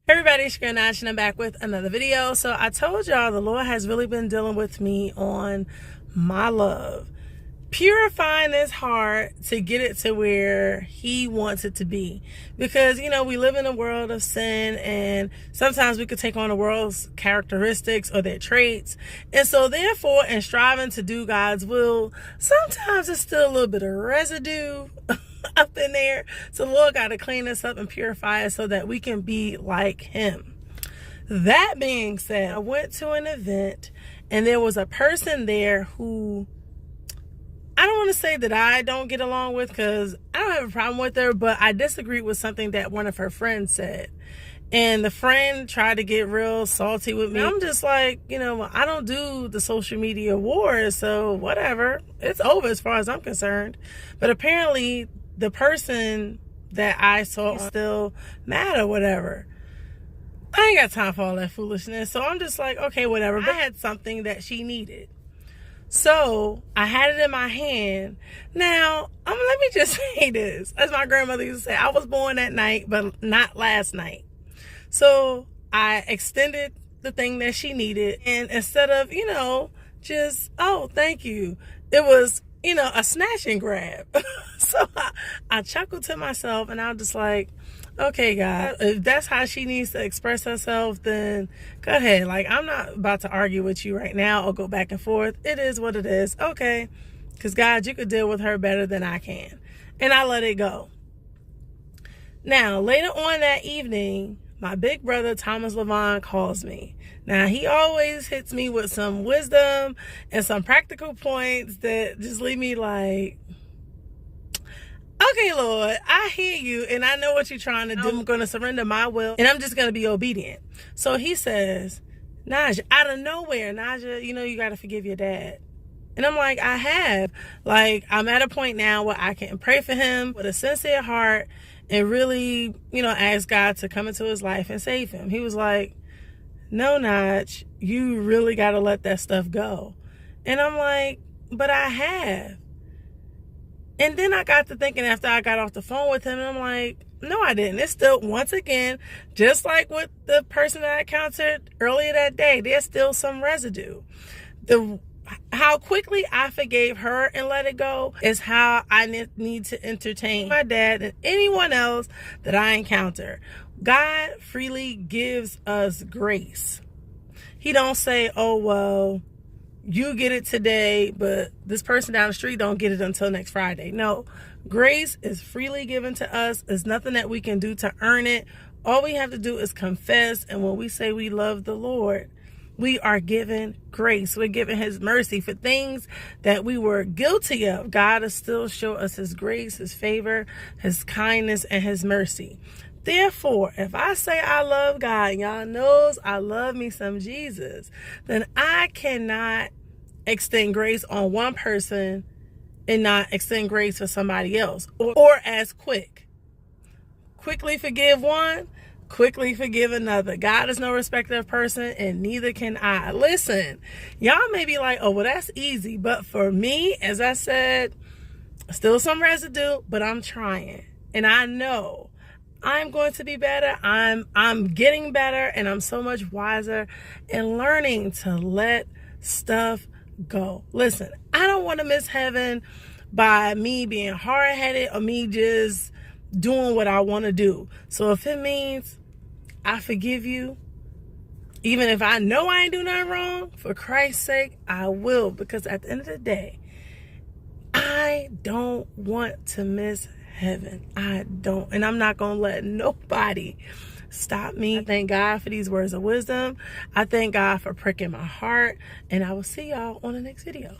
Everybody, it's your girl Nash, and I'm back with another video. So I told y'all the Lord has really been dealing with me on my love, purifying this heart to get it to where He wants it to be. Because, you know, we live in a world of sin, and sometimes we could take on the world's characteristics or their traits. And so therefore, in striving to do God's will, sometimes it's still a little bit of residue up in there. So the Lord got to clean us up and purify us so that we can be like Him. That being said, I went to an event and there was a person there who I don't want to say that I don't get along with, because I don't have a problem with her, but I disagreed with something that one of her friends said. And the friend tried to get real salty with me. I'm just like, you know, I don't do the social media wars, so whatever. It's over as far as I'm concerned. But apparently the person that I saw is still mad or whatever. I ain't got time for all that foolishness. So I'm just like, okay, whatever. But I had something that she needed. So I had it in my hand. Now, let me just say this. As my grandmother used to say, I was born that night, but not last night. So I extended the thing that she needed. And instead of, you know, just, oh, thank you, it was, you know, a snatch and grab. So I chuckled to myself, and I was just like, okay, God, if that's how she needs to express herself, then go ahead. Like, I'm not about to argue with you right now or go back and forth. It is what it is. Okay. Because, God, you could deal with her better than I can. And I let it go. Now, later on that evening, my big brother, Thomas Levon, calls me. Now, he always hits me with some wisdom and some practical points that just leave me like, okay, Lord, I hear you, and I know what you're trying to do. I'm going to surrender my will, and I'm just going to be obedient. So he says, Naja, out of nowhere, Naja, you know, you got to forgive your dad. And I'm like, I have. Like, I'm at a point now where I can pray for him with a sincere heart and really, you know, ask God to come into his life and save him. He was like, no, Naj, you really got to let that stuff go. And I'm like, but I have. And then I got to thinking after I got off the phone with him, and I'm like, no, I didn't. It's still, once again, just like with the person that I encountered earlier that day, there's still some residue. How quickly I forgave her and let it go is how I need to entertain my dad and anyone else that I encounter. God freely gives us grace. He don't say, oh, well, you get it today, but this person down the street don't get it until next Friday. No, grace is freely given to us. There's nothing that we can do to earn it. All we have to do is confess. And when we say we love the Lord, we are given grace. We're given his mercy for things that we were guilty of. God will still show us his grace, his favor, his kindness, and his mercy. Therefore, if I say I love God, y'all knows I love me some Jesus, then I cannot extend grace on one person and not extend grace for somebody else. Or as quickly forgive one, quickly forgive another. God is no respecter of person, and neither can I. Listen, y'all may be like, oh, well, that's easy. But for me, as I said, still some residue, but I'm trying. And I know I'm going to be better. I'm getting better, and I'm so much wiser in learning to let stuff go. Listen, I don't want to miss heaven by me being hard-headed or me just doing what I want to do. So if it means I forgive you, even if I know I ain't do nothing wrong, for Christ's sake, I will. Because at the end of the day, I don't want to miss heaven. I don't. And I'm not going to let nobody stop me. I thank God for these words of wisdom. I thank God for pricking my heart. And I will see y'all on the next video.